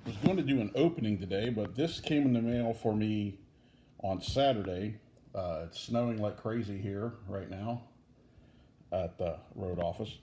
was going to do an opening today, but this came in the mail for me on Saturday. It's snowing like crazy here right now at the road office.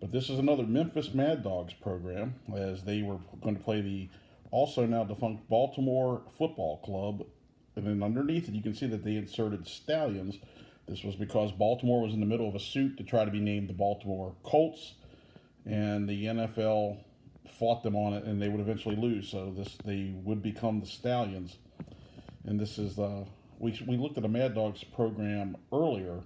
But this is another Memphis Mad Dogs program, as they were going to play the also now defunct Baltimore Football Club. And then underneath it, you can see that they inserted Stallions. This was because Baltimore was in the middle of a suit to try to be named the Baltimore Colts, and the NFL fought them on it, and they would eventually lose. So they would become the Stallions. And this is we looked at a Mad Dogs program earlier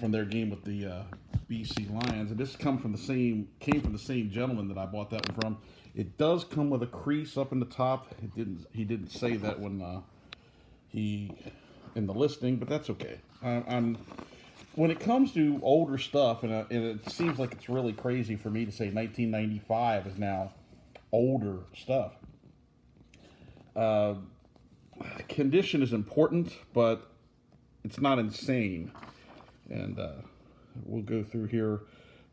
from their game with the BC Lions, and this came from the same gentleman that I bought that one from. It does come with a crease up in the top. He didn't say that when he in the listing, but that's okay. I'm when it comes to older stuff, and it seems like it's really crazy for me to say 1995 is now older stuff. Condition is important, but it's not insane. And we'll go through here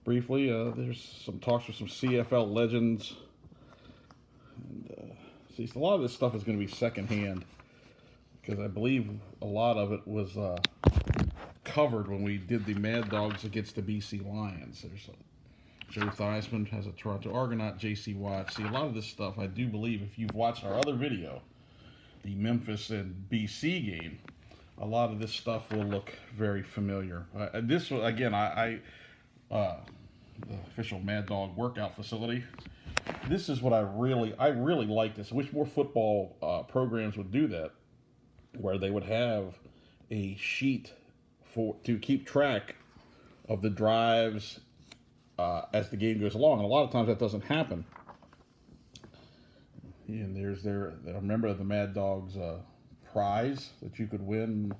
briefly. There's some talks with some CFL legends. And see, a lot of this stuff is going to be secondhand, because I believe a lot of it was covered when we did the Mad Dogs against the BC Lions. There's Joe Theismann has a Toronto Argonaut, J.C. Watts. See, a lot of this stuff, I do believe, if you've watched our other video, the Memphis and BC game, a lot of this stuff will look very familiar. This was, again, the official Mad Dog workout facility. This is what I really like this. I wish more football programs would do that, where they would have a sheet to keep track of the drives as the game goes along. And a lot of times that doesn't happen. And I remember the Mad Dogs prize that you could win,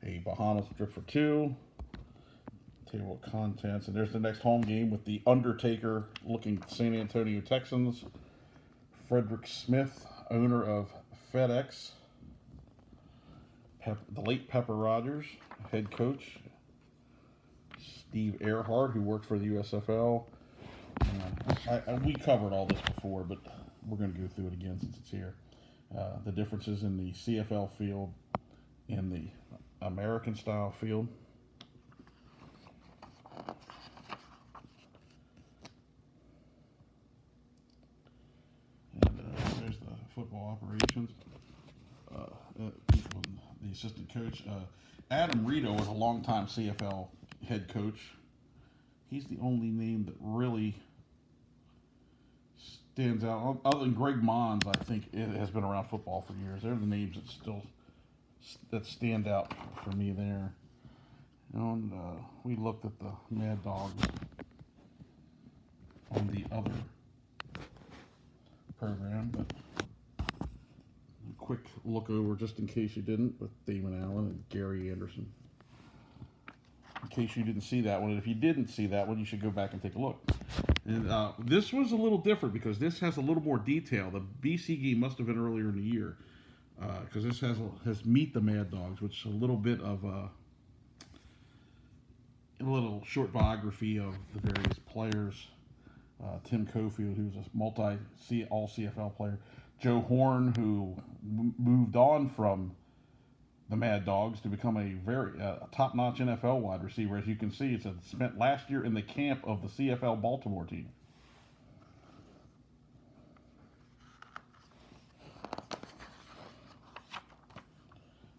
a Bahamas trip for two, table of contents, and there's the next home game with the Undertaker looking San Antonio Texans, Frederick Smith, owner of FedEx, the late Pepper Rogers, head coach, Steve Earhart, who worked for the USFL. We covered all this before, but we're going to go through it again since it's here. The differences in the CFL field and the American style field. And there's the football operations. The assistant coach, Adam Rito, was a longtime CFL head coach. He's the only name that really stands out. Other than Greg Mons, I think it has been around football for years. They're the names that stand out for me there. And we looked at the Mad Dogs on the other program, but a quick look over just in case you didn't, with Damon Allen and Gary Anderson. In case you didn't see that one, and if you didn't see that one, you should go back and take a look. And this was a little different because this has a little more detail. The BC game must have been earlier in the year, because this has Meet the Mad Dogs, which is a little bit of a little short biography of the various players. Tim Cofield, who's a all CFL player. Joe Horn, who moved on from the Mad Dogs to become a very top-notch NFL wide receiver. As you can see, it's spent last year in the camp of the CFL Baltimore team.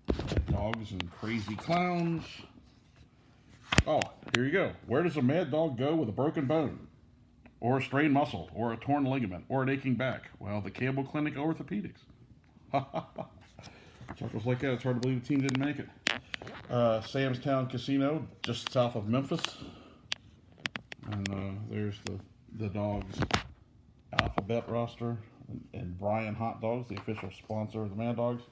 Mad Dogs and crazy clowns. Oh, here you go. Where does a mad dog go with a broken bone, or a strained muscle, or a torn ligament, or an aching back? Well, the Campbell Clinic Orthopedics. Chuckles like that, it's hard to believe the team didn't make it. Samstown Casino, just south of Memphis. And there's the Dogs alphabet roster. And Brian Hot Dogs, the official sponsor of the Mad Dogs.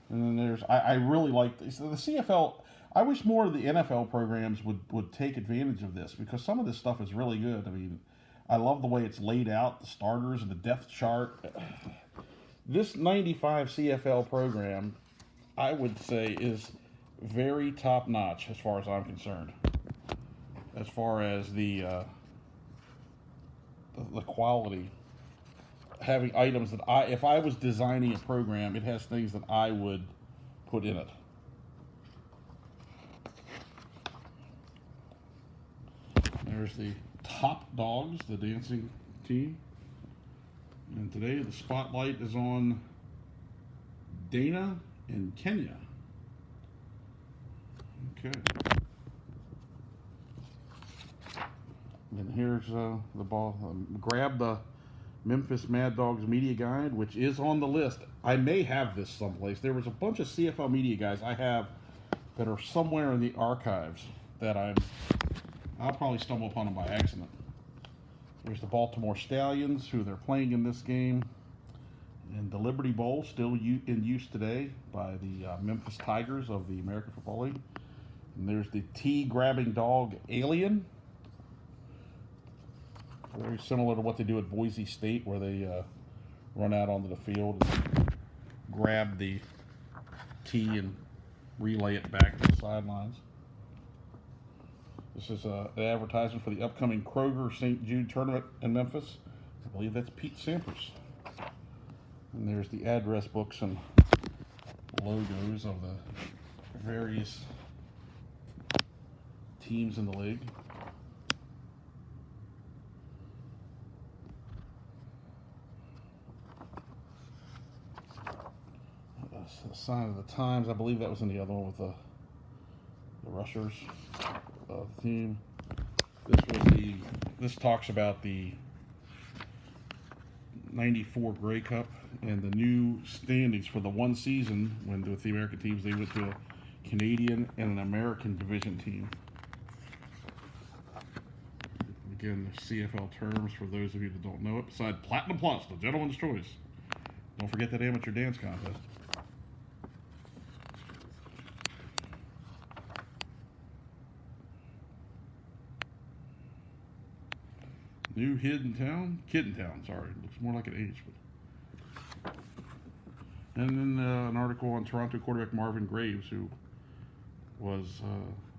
And then there's, I really like this. The CFL, I wish more of the NFL programs would take advantage of this, because some of this stuff is really good. I mean, I love the way it's laid out, the starters and the depth chart. This 95 CFL program, I would say, is very top-notch as far as I'm concerned. As far as the quality. having items that if I was designing a program, it has things that I would put in it. There's the Top Dogs, the dancing team. And today the spotlight is on Dana and Kenya. Okay. And here's the ball. Grab the Memphis Mad Dogs media guide, which is on the list. I may have this someplace. There was a bunch of CFL media guides I have that are somewhere in the archives that I'll probably stumble upon them by accident. There's the Baltimore Stallions, who they're playing in this game. And the Liberty Bowl, still in use today by the Memphis Tigers of the American Football League. And there's the tea-grabbing dog Alien. Very similar to what they do at Boise State, where they run out onto the field and grab the tea and relay it back to the sidelines. This is an advertisement for the upcoming Kroger St. Jude tournament in Memphis. I believe that's Pete Sampras. And there's the address books and logos of the various teams in the league. The sign of the times, I believe that was in the other one with the rushers of the team. This talks about the 94 Grey Cup and the new standings for the one season when with the American teams they went to a Canadian and an American division team. Again, the CFL terms for those of you that don't know it. Beside Platinum Plus, the gentleman's choice. Don't forget that amateur dance contest. New Kitten Town, sorry. It looks more like an H. But. And then an article on Toronto quarterback Marvin Graves, who was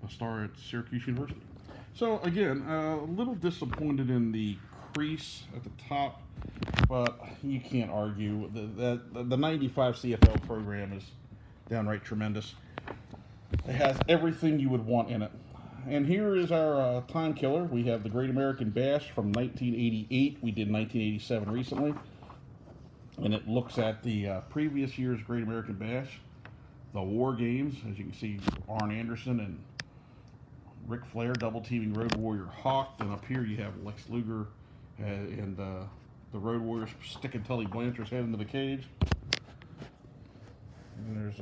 a star at Syracuse University. So, again, a little disappointed in the crease at the top, but you can't argue. The 95 CFL program is downright tremendous. It has everything you would want in it. And here is our time killer. We have the Great American Bash from 1988. We did 1987 recently. And it looks at the previous year's Great American Bash, the War Games. As you can see, Arn Anderson and Ric Flair double teaming Road Warrior Hawk. And up here you have Lex Luger and the Road Warriors sticking Tully Blanchard's head into the cage. And there's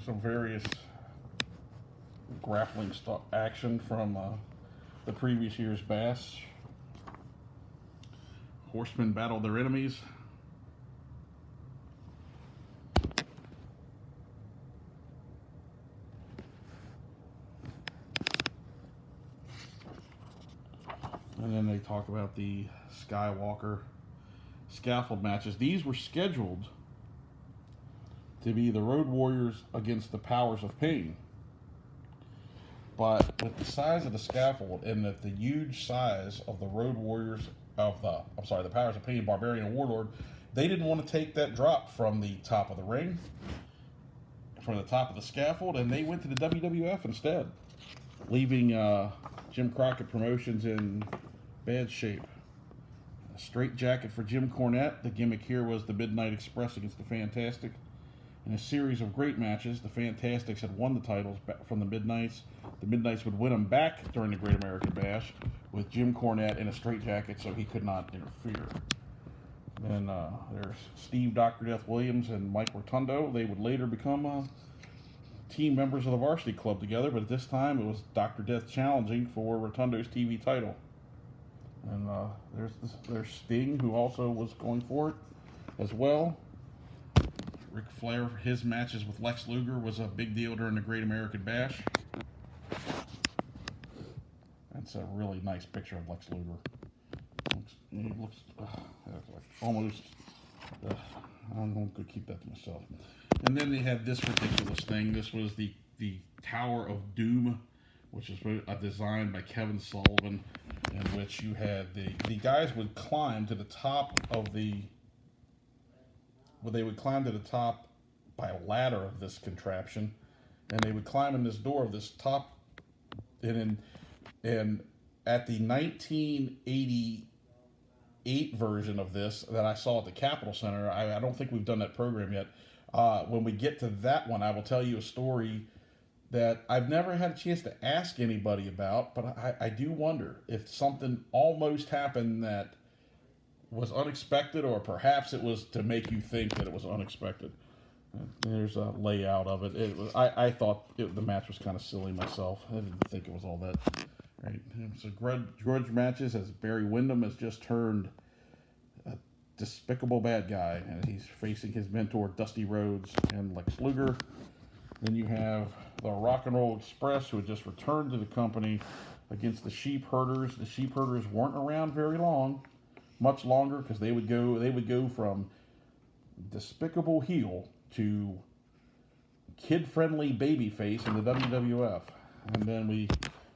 some various grappling action from the previous year's Bash. Horsemen battle their enemies. And then they talk about the Skywalker scaffold matches. These were scheduled to be the Road Warriors against the Powers of Pain. But with the size of the scaffold and the huge size of the Road Warriors the Powers of Pain, Barbarian and Warlord, they didn't want to take that drop from the top of the ring, from the top of the scaffold, and they went to the WWF instead, leaving Jim Crockett Promotions in bad shape. A straight jacket for Jim Cornette. The gimmick here was the Midnight Express against the Fantastic. In a series of great matches, the Fantastics had won the titles from the Midnights. The Midnights would win them back during the Great American Bash with Jim Cornette in a straitjacket so he could not interfere. Then there's Steve Dr. Death Williams and Mike Rotundo. They would later become team members of the Varsity Club together, but at this time it was Dr. Death challenging for Rotundo's TV title. And there's Sting, who also was going for it as well. Ric Flair, his matches with Lex Luger was a big deal during the Great American Bash. That's a really nice picture of Lex Luger. He looks like almost. I'm going to keep that to myself. And then they had this ridiculous thing. This was the Tower of Doom, which is a design by Kevin Sullivan. in which you had the guys would climb to the top of the, well, they would climb to the top by a ladder of this contraption, and they would climb in this door of this top, and at the 1988 version of this that I saw at the Capitol Center, I don't think we've done that program yet. When we get to that one, I will tell you a story that I've never had a chance to ask anybody about, but I do wonder if something almost happened that was unexpected, or perhaps it was to make you think that it was unexpected. There's a layout of it. I thought the match was kind of silly myself. I didn't think it was all that. Right. So grudge matches, as Barry Windham has just turned a despicable bad guy, and he's facing his mentor Dusty Rhodes and Lex Luger. Then you have the Rock and Roll Express, who had just returned to the company against the Sheep Herders. The Sheep Herders weren't around very long, much longer, because they would go from despicable heel to kid-friendly babyface in the WWF. And then we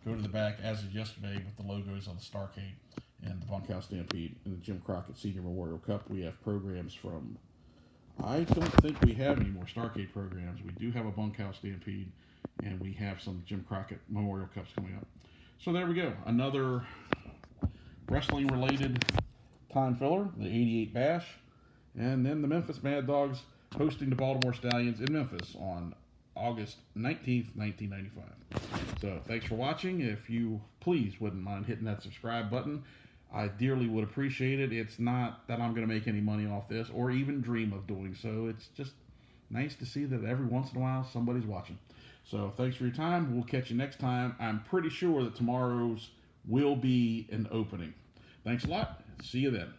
go to the back, as of yesterday, with the logos on the Starcade and the Bunkhouse Stampede and the Jim Crockett Senior Memorial Cup. We have programs from, I don't think we have any more Starcade programs. We do have a Bunkhouse Stampede, and we have some Jim Crockett Memorial Cups coming up. So there we go. Another wrestling-related time filler, the 88 Bash, and then the Memphis Mad Dogs hosting the Baltimore Stallions in Memphis on August 19th, 1995. So thanks for watching. If you please wouldn't mind hitting that subscribe button, I dearly would appreciate it. It's not that I'm going to make any money off this or even dream of doing so. It's just nice to see that every once in a while somebody's watching. So thanks for your time. We'll catch you next time. I'm pretty sure that tomorrow's will be an opening. Thanks a lot. See you then.